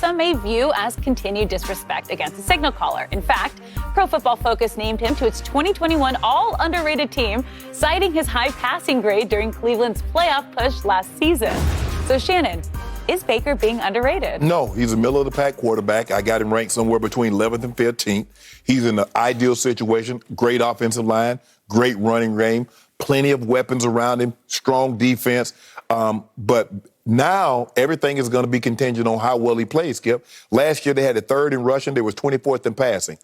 some may view as continued disrespect against the signal caller. In fact, Pro Football Focus named him to its 2021 All-Underrated team, citing his high passing grade during Cleveland's playoff push last season. So, Shannon, is Baker being underrated? No, he's a middle-of-the-pack quarterback. I got him ranked somewhere between 11th and 15th. He's in the ideal situation, great offensive line, great running game, plenty of weapons around him, strong defense. But now everything is going to be contingent on how well he plays, Skip. Last year they had the third in rushing. They was 24th in passing.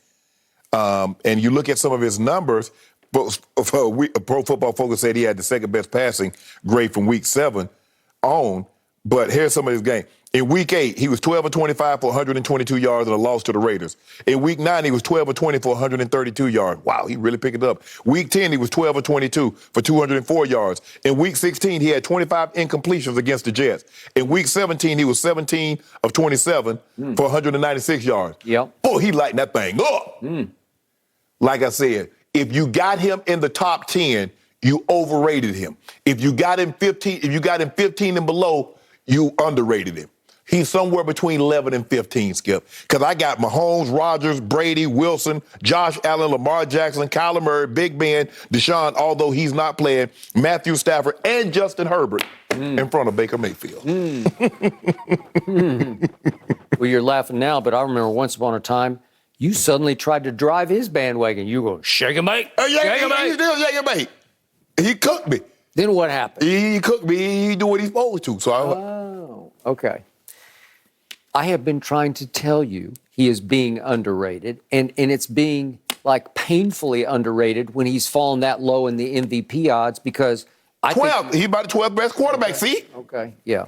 And you look at some of his numbers, Pro Football Focus said he had the second best passing grade from week 7 on. But here's some of his game. In week 8, he was 12 of 25 for 122 yards and a loss to the Raiders. In week 9, he was 12 of 20 for 132 yards. Wow, he really picked it up. Week 10, he was 12 of 22 for 204 yards. In week 16, he had 25 incompletions against the Jets. In week 17, he was 17 of 27 for 196 yards. Yep. Boy, he lightened that thing up. Like I said, if you got him in the top 10, you overrated him. If you got him 15, and below, you underrated him. He's somewhere between 11 and 15, Skip. Because I got Mahomes, Rodgers, Brady, Wilson, Josh Allen, Lamar Jackson, Kyler Murray, Big Ben, Deshaun, although he's not playing, Matthew Stafford, and Justin Herbert in front of Baker Mayfield. Well, you're laughing now, but I remember once upon a time, you suddenly tried to drive his bandwagon. You go, shake and bake, shake and bake. He still shake and bake. He cooked me. Then what happened? He cooked me. He do what he's supposed to. So okay. I have been trying to tell you he is being underrated, and it's being like painfully underrated when he's fallen that low in the MVP odds because I 12. think He's about the 12th best quarterback, see? Okay, yeah.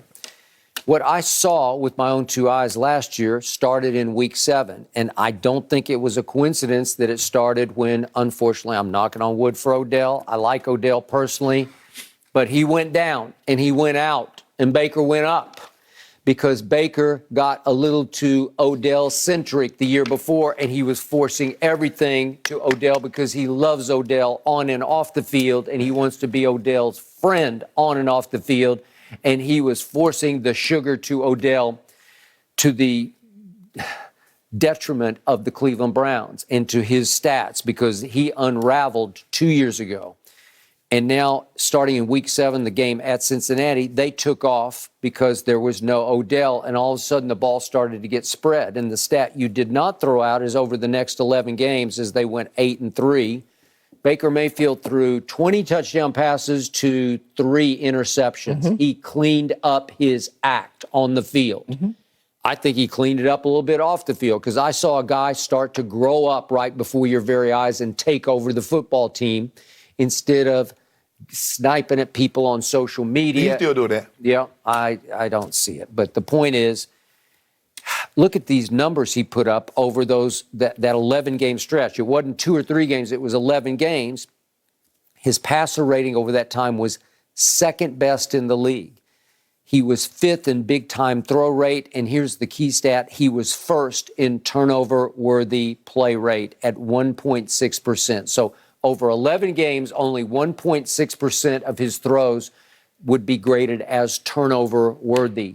What I saw with my own two eyes last year started in week 7, and I don't think it was a coincidence that it started when, unfortunately, I'm knocking on wood for Odell. I like Odell personally, but he went down and he went out and Baker went up because Baker got a little too Odell-centric the year before, and he was forcing everything to Odell because he loves Odell on and off the field, and he wants to be Odell's friend on and off the field. And he was forcing the sugar to Odell to the detriment of the Cleveland Browns and to his stats because he unraveled 2 years ago. And now, starting in week 7, the game at Cincinnati, they took off because there was no Odell, and all of a sudden the ball started to get spread. And the stat you did not throw out is over the next 11 games as they went 8-3. Baker Mayfield threw 20 touchdown passes to 3 interceptions. He cleaned up his act on the field. I think he cleaned it up a little bit off the field because I saw a guy start to grow up right before your very eyes and take over the football team instead of sniping at people on social media. He still do that. Yeah, I don't see it. But the point is, look at these numbers he put up over that 11-game stretch. It wasn't 2 or 3 games. It was 11 games. His passer rating over that time was second best in the league. He was 5th in big-time throw rate. And here's the key stat. He was 1st in turnover-worthy play rate at 1.6%. So over 11 games, only 1.6% of his throws would be graded as turnover-worthy.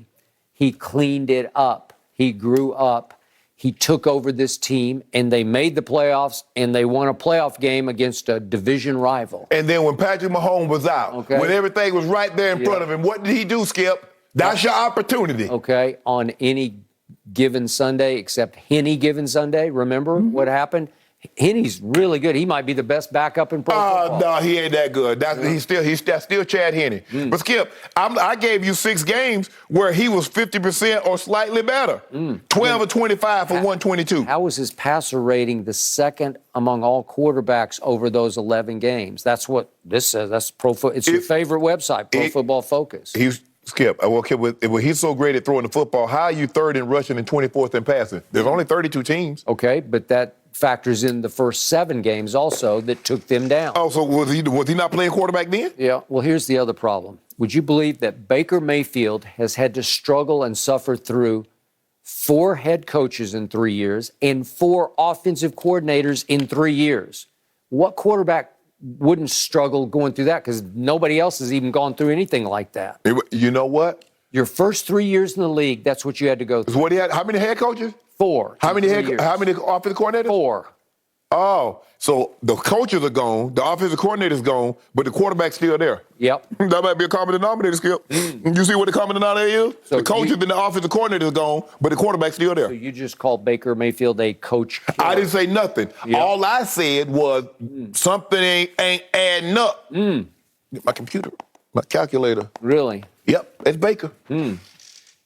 He cleaned it up. He grew up. He took over this team, and they made the playoffs, and they won a playoff game against a division rival. And then when Patrick Mahomes was out, when everything was right there in front of him, what did he do, Skip? That's your opportunity. Okay, on any given Sunday, except any given Sunday, remember what happened? Henny's really good. He might be the best backup in pro football. No, he ain't that good. He's still Chad Henne. But Skip, I gave you 6 games where he was 50% or slightly better. 12 or 25 for 122. How was his passer rating the second among all quarterbacks over those 11 games? That's what this says. That's It's your favorite website, Pro Football Focus. Skip, he's so great at throwing the football. How are you 3rd in rushing and 24th in passing? There's only 32 teams. Okay, but that factors in the first 7 games also that took them down. Oh, so was he not playing quarterback then? Yeah, well, here's the other problem. Would you believe that Baker Mayfield has had to struggle and suffer through 4 head coaches in 3 years and 4 offensive coordinators in 3 years? What quarterback wouldn't struggle going through that? Because nobody else has even gone through anything like that. You know what? Your first 3 years in the league, that's what you had to go through. What he had? How many head coaches? 4. How many years. How many offensive coordinators? 4. Oh, so the coaches are gone, the offensive coordinator's gone, but the quarterback's still there. Yep. That might be a common denominator, Skip. You see what the common denominator is? So the coaches and the offensive coordinator's gone, but the quarterback's still there. So you just called Baker Mayfield a coach killer. I didn't say nothing. Yep. All I said was something ain't adding up. Get my computer, my calculator. Really? Yep, it's Baker.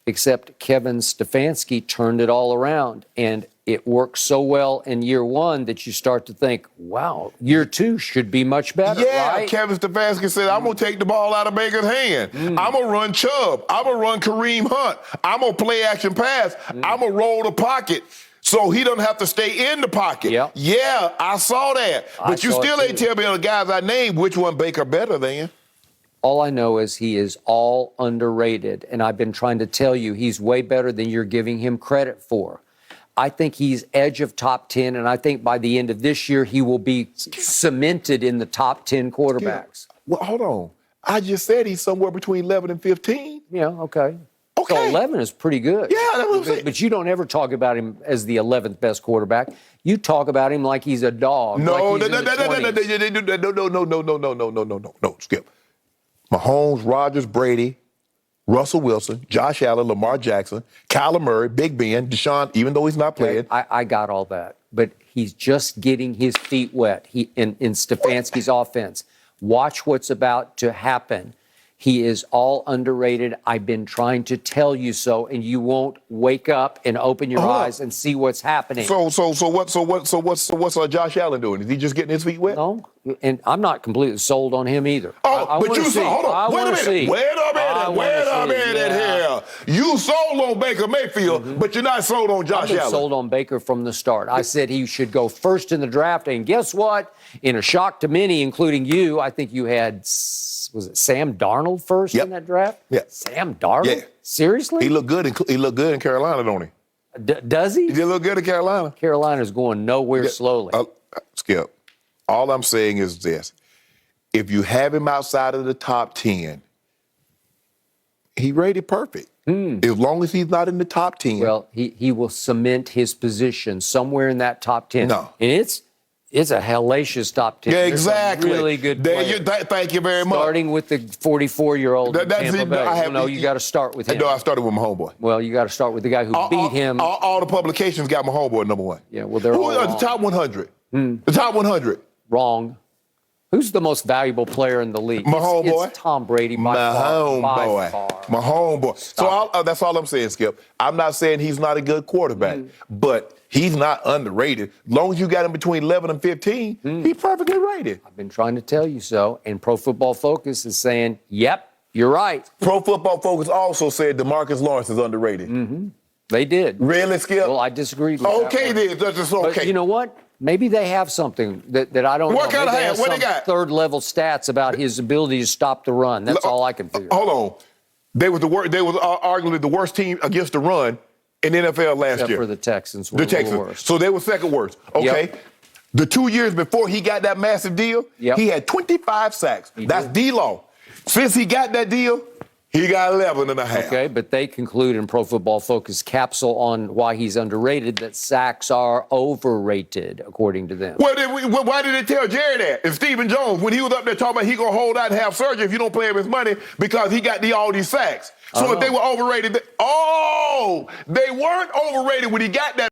Except Kevin Stefanski turned it all around, and it worked so well in year 1 that you start to think, wow, year 2 should be much better, Yeah, right? Kevin Stefanski said, I'm going to take the ball out of Baker's hand. I'm going to run Chubb. I'm going to run Kareem Hunt. I'm going to play action pass. I'm going to roll the pocket so he doesn't have to stay in the pocket. Yep. Yeah, I saw that. But you still ain't tell me the guys I named which one Baker better than. All I know is he is all underrated, and I've been trying to tell you he's way better than you're giving him credit for. I think he's edge of top 10, and I think by the end of this year, he will be cemented in the top 10 quarterbacks. Well, hold on. I just said he's somewhere between 11 and 15. Yeah, okay. Okay. So 11 is pretty good. Yeah, that's what I'm saying. But you don't ever talk about him as the 11th best quarterback. You talk about him like he's a dog. No, like he's in the 20s. no, Skip. Mahomes, Rodgers, Brady, Russell Wilson, Josh Allen, Lamar Jackson, Kyler Murray, Big Ben, Deshaun, even though he's not playing. I got all that. But he's just getting his feet wet in Stefanski's offense. Watch what's about to happen. He is all underrated. I've been trying to tell you so, and you won't wake up and open your eyes and see what's happening. So what's Josh Allen doing? Is he just getting his feet wet? No, and I'm not completely sold on him either. Oh, but you saw. Hold on. Wait a minute here. You sold on Baker Mayfield, but you're not sold on Josh I've been Allen. sold on Baker from the start. I said he should go first in the draft, and guess what? In a shock to many, including you, I think you had, was it Sam Darnold first in that draft? Yeah. Sam Darnold? Yeah. Seriously? He looked good. He looked good in Carolina, don't he? Does he? He did look good in Carolina. Carolina's going nowhere slowly. Skip, all I'm saying is this. If you have him outside of the top 10, he rated perfect. As long as he's not in the top 10. Well, he will cement his position somewhere in that top 10. No. And it's a hellacious top 10. Yeah, There's some exactly. really good players. Thank you very much. Starting with the 44-year-old That's Tampa it. Bay. You got to start with him. No, I started with my homeboy. Well, you got to start with the guy who beat him. All the publications got my homeboy number 1. Yeah, well, they're all the wrong. top 100. The top 100. Wrong. Who's the most valuable player in the league? My homeboy. It's Tom Brady by My far. homeboy. By far. My homeboy. So that's all I'm saying, Skip. I'm not saying he's not a good quarterback, but he's not underrated. As long as you got him between 11 and 15, he's perfectly rated. I've been trying to tell you so, and Pro Football Focus is saying, yep, you're right. Pro Football Focus also said DeMarcus Lawrence is underrated. They did. Really, Skip? Well, I disagreed with that Okay, one. then. That's just okay. But you know what? Maybe they have something that I don't know. What kind of Maybe have? What they got? Third-level stats about his ability to stop the run. That's all I can figure out. Hold on. They was arguably the worst team against the run in the NFL last Except year. for the Texans were The a little Texans. worse. So they were second worst. Okay. Yep. The 2 years before he got that massive deal, he had 25 sacks. That's D-Law. Since he got that deal, he got 11 and a half. Okay, but they conclude in Pro Football Focus capsule on why he's underrated that sacks are overrated, according to them. Well, why did they tell Jerry that? If Stephen Jones, when he was up there talking about he going to hold out and have surgery if you don't pay him his money because he got all these sacks. So if they were overrated, they weren't overrated when he got that.